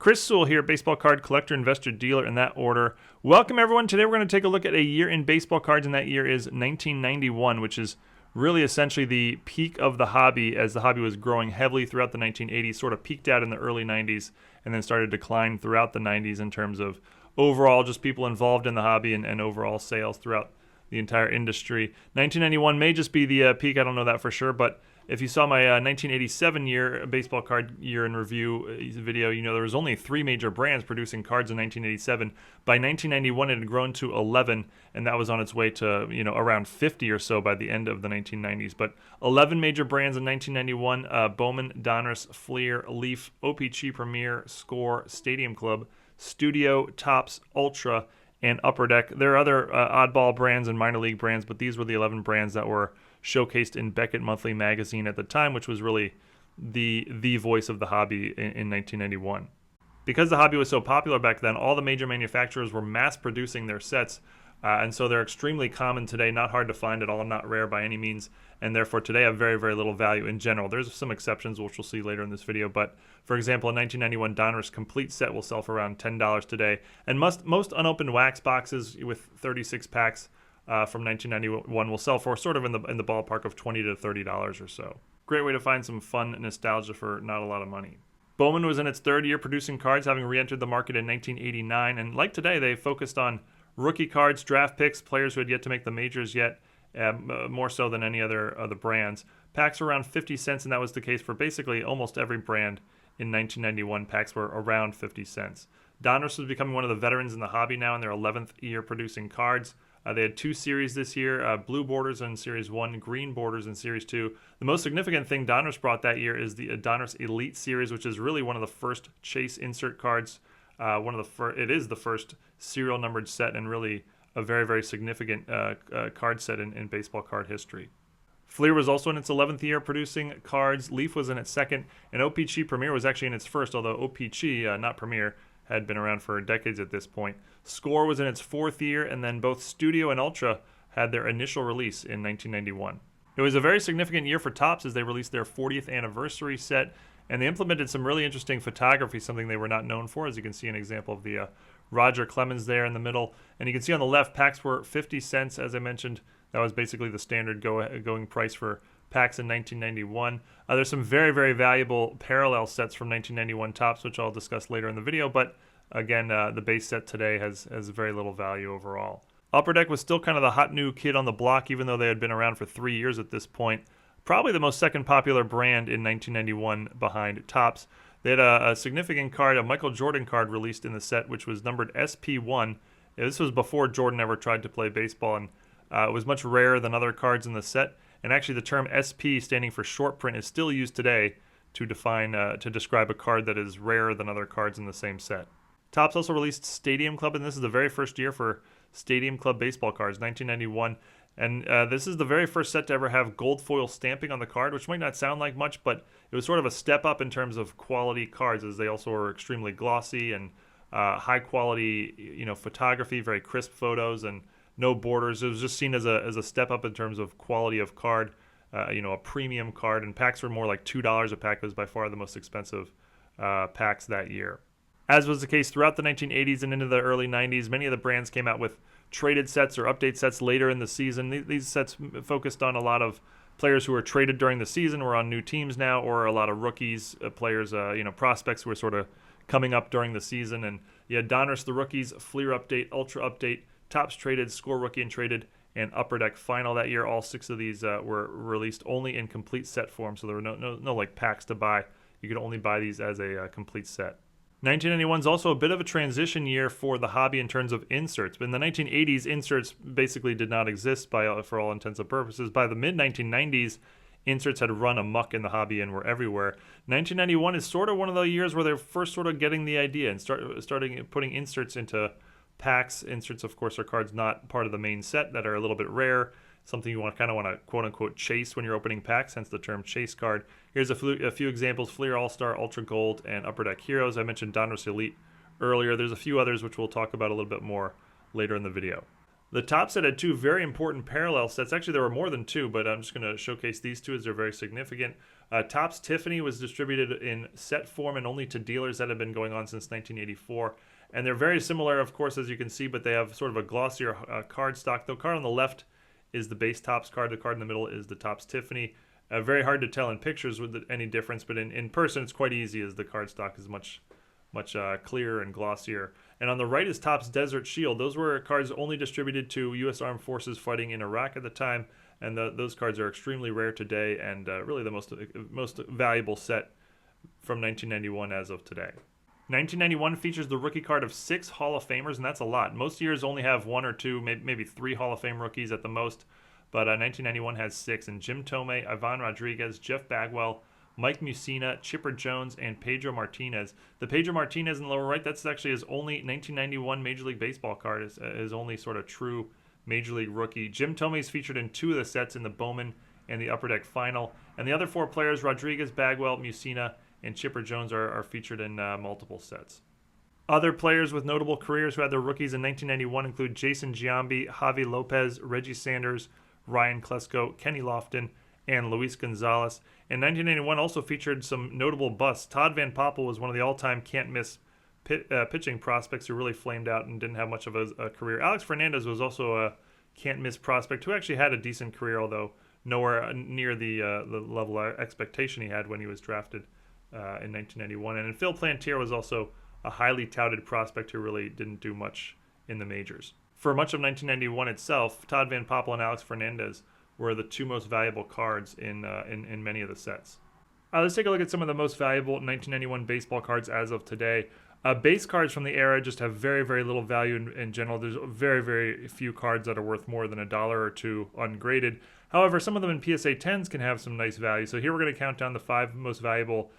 Chris Sewall here, baseball card collector, investor, dealer, in that order. Welcome, everyone. Today we're going to take a look at a year in baseball cards, and that year is 1991, which is really essentially the peak of the hobby, as the hobby was growing heavily throughout the 1980s, sort of peaked out in the early 90s, and then started to decline throughout the 90s in terms of overall just people involved in the hobby and overall sales throughout the entire industry. 1991 may just be the peak. I don't know that for sure, but if you saw my 1987 year baseball card year in review video, you know there was only 3 major brands producing cards in 1987. By 1991, it had grown to 11, and that was on its way to around 50 or so by the end of the 1990s. But 11 major brands in 1991: Bowman, Donruss, Fleer, Leaf, Pwcc, Premier, Score, Stadium Club, Studio, Topps, Ultra, and Upper Deck. There are other oddball brands and minor league brands, but these were the 11 brands that were showcased in Beckett Monthly magazine at the time, which was really the voice of the hobby in 1991. Because the hobby was so popular back then, all the major manufacturers were mass producing their sets, and so they're extremely common today, not hard to find at all, not rare by any means, and therefore today have very, very little value in general. There's some exceptions, which we'll see later in this video, but for example, a 1991 Donruss complete set will sell for around $10 today, and most unopened wax boxes with 36 packs from 1991 will sell for sort of in the ballpark of $20 to $30 or so. Great way to find some fun nostalgia for not a lot of money. Bowman was in its 3rd year producing cards, having re-entered the market in 1989, and like today, they focused on rookie cards, draft picks, players who had yet to make the majors yet, more so than any other brands. Packs were around 50 cents, and that was the case for basically almost every brand in 1991. Packs were around 50 cents. Donruss was becoming one of the veterans in the hobby now in their 11th year producing cards. They had 2 series this year, blue borders in Series 1, green borders in Series 2. The most significant thing Donruss brought that year is the Donruss Elite Series, which is really one of the first chase insert cards. It is the first serial numbered set, and really a very, very significant card set in baseball card history. Fleer was also in its 11th year producing cards. Leaf was in its 2nd, and Pwcc Premier was actually in its 1st, although Pwcc, not Premier, had been around for decades at this point. Score was in its 4th year, and then both Studio and Ultra had their initial release in 1991. It was a very significant year for Topps as they released their 40th anniversary set, and they implemented some really interesting photography, something they were not known for, as you can see an example of the Roger Clemens there in the middle. And you can see on the left, packs were 50 cents, as I mentioned. That was basically the standard going price for packs in 1991. There's some very, very valuable parallel sets from 1991 Topps, which I'll discuss later in the video, but again, the base set today has very little value overall. Upper Deck was still kind of the hot new kid on the block, even though they had been around for 3 years at this point. Probably the most second popular brand in 1991 behind Topps. They had a significant card, a Michael Jordan card released in the set, which was numbered SP1. This was before Jordan ever tried to play baseball, and it was much rarer than other cards in the set. And actually, the term SP, standing for short print, is still used today to describe a card that is rarer than other cards in the same set. Topps also released Stadium Club, and this is the very first year for Stadium Club baseball cards, 1991. And this is the very first set to ever have gold foil stamping on the card, which might not sound like much, but it was sort of a step up in terms of quality cards, as they also were extremely glossy and high quality, photography, very crisp photos, and no borders. It was just seen as a step up in terms of quality of card, a premium card, and packs were more like $2 a pack. It was by far the most expensive packs that year. As was the case throughout the 1980s and into the early 90s, many of the brands came out with traded sets or update sets later in the season. These sets focused on a lot of players who were traded during the season, were on new teams now, or a lot of rookies, players, prospects who were sort of coming up during the season. And you had Donruss the rookies, Fleer update, Ultra update, Topps traded, Score rookie and traded, and Upper Deck final that year. All 6 of these were released only in complete set form, so there were no like packs to buy. You could only buy these as a complete set. 1991 is also a bit of a transition year for the hobby in terms of inserts. But in the 1980s, inserts basically did not exist for all intents and purposes. By the mid-1990s, inserts had run amok in the hobby and were everywhere. 1991 is sort of one of the years where they're first sort of getting the idea and starting putting inserts into packs. Inserts, of course, are cards not part of the main set that are a little bit rare, something you kind of want to quote-unquote chase when you're opening packs, hence the term chase card. Here's a few examples: Fleer All-Star, Ultra Gold, and Upper Deck Heroes. I mentioned Donruss Elite earlier. There's a few others which we'll talk about a little bit more later in the video. The Topps set had 2 very important parallel sets. Actually, there were more than 2, but I'm just going to showcase these 2 as they're very significant. Topps Tiffany was distributed in set form and only to dealers. That had been going on since 1984. And they're very similar, of course, as you can see, but they have sort of a glossier card stock. The card on the left is the base Topps card. The card in the middle is the Topps Tiffany. Very hard to tell in pictures with any difference, but in person it's quite easy, as the card stock is much clearer and glossier. And on the right is Topps Desert Shield. Those were cards only distributed to U.S. Armed Forces fighting in Iraq at the time, and those cards are extremely rare today, and really the most valuable set from 1991 as of today. 1991 features the rookie card of 6 Hall of Famers, and that's a lot. Most years only have 1 or 2, maybe 3 Hall of Fame rookies at the most, but 1991 has 6, and Jim Thome, Ivan Rodriguez, Jeff Bagwell, Mike Mussina, Chipper Jones, and Pedro Martinez. The Pedro Martinez in the lower right, that's actually his only 1991 Major League Baseball card, his only sort of true Major League rookie. Jim Thome is featured in 2 of the sets in the Bowman and the Upper Deck Final. And the other 4 players, Rodriguez, Bagwell, Mussina, and Chipper Jones, are featured in multiple sets. Other players with notable careers who had their rookies in 1991 include Jason Giambi, Javi Lopez, Reggie Sanders, Ryan Klesko, Kenny Lofton, and Luis Gonzalez. And 1991 also featured some notable busts. Todd Van Poppel was one of the all-time can't-miss pitching prospects who really flamed out and didn't have much of a career. Alex Fernandez was also a can't-miss prospect who actually had a decent career, although nowhere near the level of expectation he had when he was drafted in 1991. And Phil Plantier was also a highly touted prospect who really didn't do much in the majors. For much of 1991 itself, Todd Van Poppel and Alex Fernandez were the 2 most valuable cards in many of the sets. Let's take a look at some of the most valuable 1991 baseball cards as of today. Base cards from the era just have very, very little value in general. There's very, very few cards that are worth more than $1 or $2 ungraded. However, some of them in PSA 10s can have some nice value. So here we're going to count down the 5 most valuable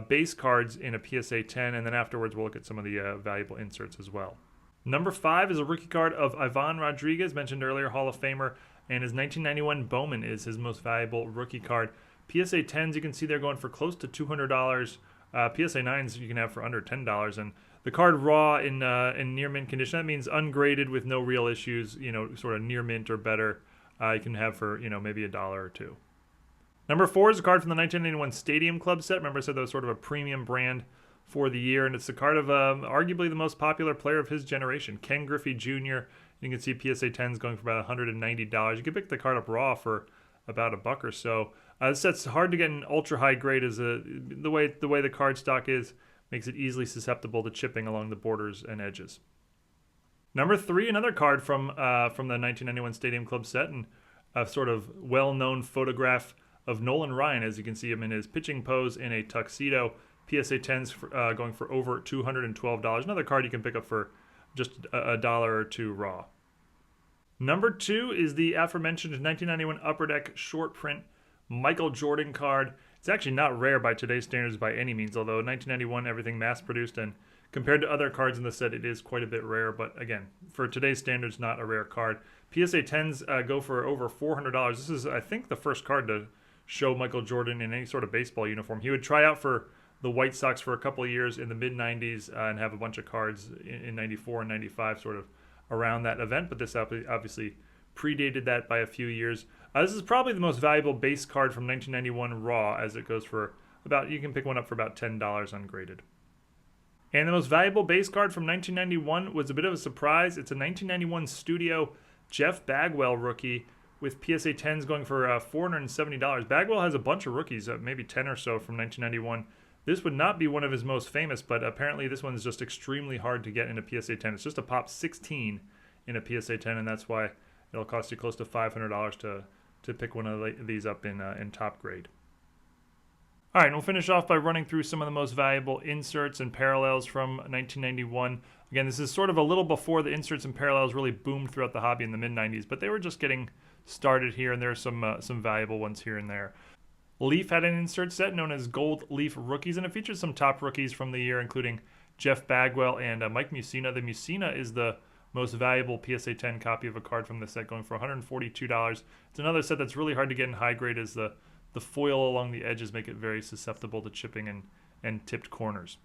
base cards in a PSA 10, and then afterwards we'll look at some of the valuable inserts as well. Number 5 is a rookie card of Ivan Rodriguez, mentioned earlier, Hall of Famer, and his 1991 Bowman is his most valuable rookie card. PSA 10s, you can see they're going for close to $200. PSA 9s you can have for under $10, and the card raw in near mint condition. That means ungraded with no real issues, sort of near mint or better. You can have for maybe $1 or $2. Number 4 is a card from the 1991 Stadium Club set. Remember I said that was sort of a premium brand for the year, and it's the card of arguably the most popular player of his generation, Ken Griffey Jr. You can see PSA 10s going for about $190. You can pick the card up raw for about $1 or so. This set's hard to get an ultra high grade, as the way the card stock is makes it easily susceptible to chipping along the borders and edges. Number 3, another card from the 1991 Stadium Club set, and a sort of well-known photograph of Nolan Ryan, as you can see him in his pitching pose in a tuxedo. PSA 10s going for over $212. Another card you can pick up for just $1 or $2 raw. Number 2 is the aforementioned 1991 Upper Deck short print Michael Jordan card. It's actually not rare by today's standards by any means, although 1991 everything mass produced, and compared to other cards in the set it is quite a bit rare, but again, for today's standards, not a rare card. PSA 10s go for over $400. This is, I think, the first card to show Michael Jordan in any sort of baseball uniform. He would try out for the White Sox for a couple of years in the mid-90s and have a bunch of cards in 94 and 95 sort of around that event, but this obviously predated that by a few years. This is probably the most valuable base card from 1991 raw, as it goes for about, you can pick one up for about $10 ungraded. And the most valuable base card from 1991 was a bit of a surprise. It's a 1991 Studio Jeff Bagwell rookie with PSA 10s going for $470. Bagwell has a bunch of rookies, maybe 10 or so from 1991. This would not be one of his most famous, but apparently this one is just extremely hard to get in a PSA 10. It's just a pop 16 in a PSA 10, and that's why it'll cost you close to $500 to pick one of these up in top grade. All right, and we'll finish off by running through some of the most valuable inserts and parallels from 1991. Again, this is sort of a little before the inserts and parallels really boomed throughout the hobby in the mid-90s, but they were just getting started here, and there are some valuable ones here and there. Leaf had an insert set known as Gold Leaf Rookies, and it features some top rookies from the year, including Jeff Bagwell and Mike Mussina. The Mussina is the most valuable PSA 10 copy of a card from the set, going for $142. It's another set that's really hard to get in high grade, as the foil along the edges make it very susceptible to chipping and tipped corners.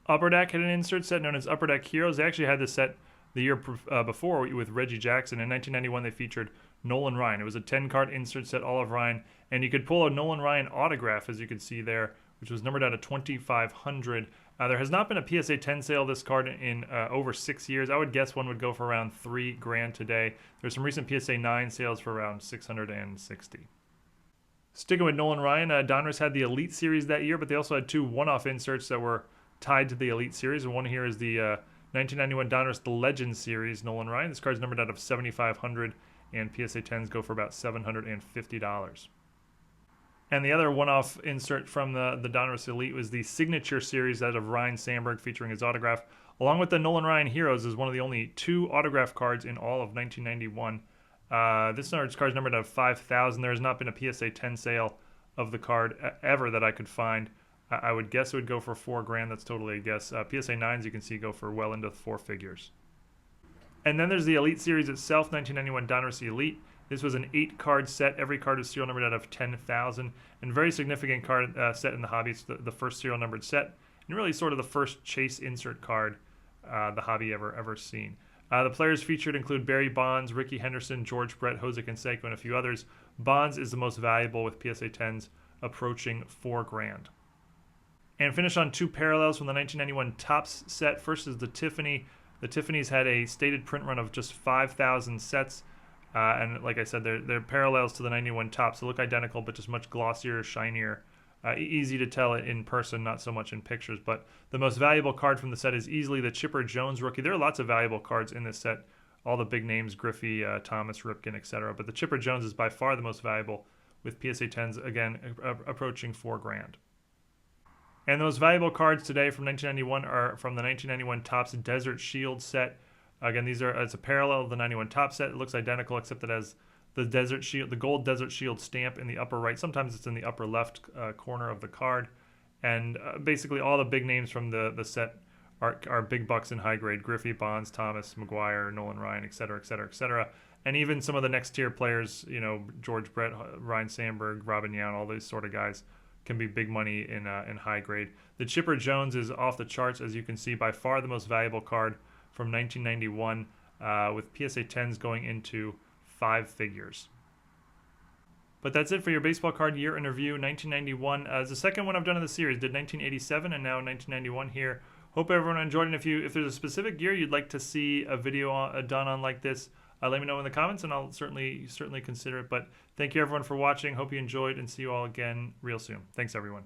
Upper Deck had an insert set known as Upper Deck Heroes. They actually had this set the year before with Reggie Jackson. In 1991, they featured Nolan Ryan. It was a 10-card insert set, all of Ryan, and you could pull a Nolan Ryan autograph, as you could see there, which was numbered out of 2,500. There has not been a PSA 10 sale of this card in over 6 years. I would guess one would go for around $3,000 today. There's some recent PSA 9 sales for around $660. Sticking with Nolan Ryan, Donruss had the Elite Series that year, but they also had 2 one-off inserts that were tied to the Elite Series. And one here is the 1991 Donruss The Legend Series, Nolan Ryan. This card's numbered out of 7,500, and PSA 10s go for about $750. And the other one-off insert from the Donruss Elite was the Signature Series out of Ryne Sandberg, featuring his autograph. Along with the Nolan Ryan Heroes, is one of the only 2 autograph cards in all of 1991. This card's numbered out of 5,000. There has not been a PSA 10 sale of the card ever that I could find. I would guess it would go for $4,000. That's totally a guess. PSA 9s, you can see, go for well into 4 figures. And then there's the Elite Series itself, 1991 Donruss Elite. This was an 8-card set. Every card is serial numbered out of 10,000. And very significant card set in the hobby. It's the first serial numbered set, and really sort of the first chase insert card the hobby ever seen. The players featured include Barry Bonds, Rickey Henderson, George Brett, Jose Canseco, and a few others. Bonds is the most valuable, with PSA 10s approaching $4,000. And finish on 2 parallels from the 1991 Topps set. First is the Tiffany. The Tiffany's had a stated print run of just 5,000 sets. And like I said, they're parallels to the 91 Topps. They look identical, but just much glossier, shinier. Easy to tell it in person, not so much in pictures. But the most valuable card from the set is easily the Chipper Jones rookie. There are lots of valuable cards in this set. All the big names, Griffey, Thomas, Ripken, etc. But the Chipper Jones is by far the most valuable, with PSA 10s, again, approaching $4,000. And those valuable cards today from 1991 are from the 1991 Topps Desert Shield set. Again, it's a parallel of the 91 Topps set. It looks identical, except it has the Desert Shield, the gold Desert Shield stamp in the upper right. Sometimes it's in the upper left corner of the card. And basically all the big names from the set are big bucks in high grade. Griffey, Bonds, Thomas, McGuire, Nolan Ryan, etc., etc., etc. And even some of the next tier players, George Brett, Ryne Sandberg, Robin Yount, all these sort of guys can be big money in high grade. The Chipper Jones is off the charts, as you can see, by far the most valuable card from 1991, with PSA 10s going into 5 figures. But that's it for your baseball card year in review. 1991 is the second one I've done in the series. Did 1987 and now 1991 here. Hope everyone enjoyed, and if there's a specific year you'd like to see a video done on like this, let me know in the comments, and I'll certainly consider it. But thank you everyone for watching. Hope you enjoyed, and see you all again real soon. Thanks everyone.